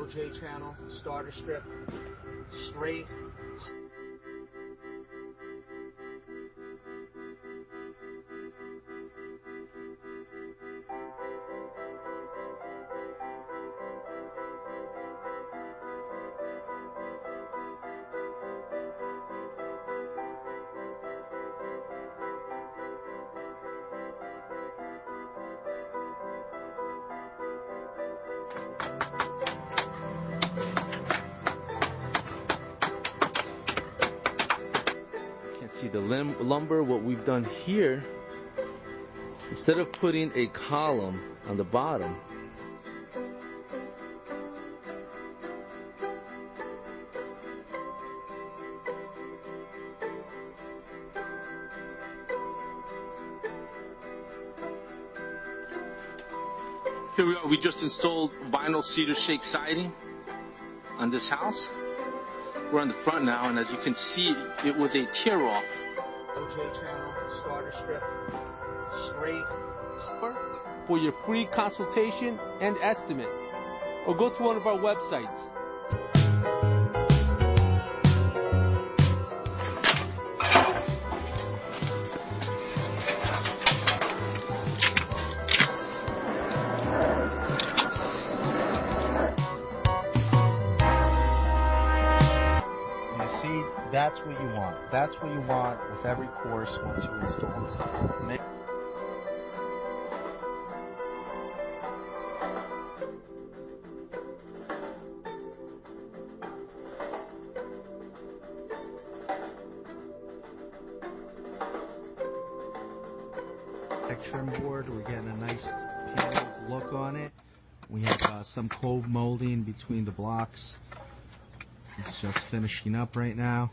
OJ channel, starter strip, straight. See the lumber, what we've done here, instead of putting a column on the bottom, here we are, we just installed vinyl cedar shake siding on this house. We're on the front now, and as you can see, it was a tear-off. OJ channel, starter strip, straight. For your free consultation and estimate, or go to one of our websites. See, that's what you want. That's what you want with every course once you install it. Trim board, we're getting a nice peeled look on it. We have some cove molding between the blocks. It's just finishing up right now.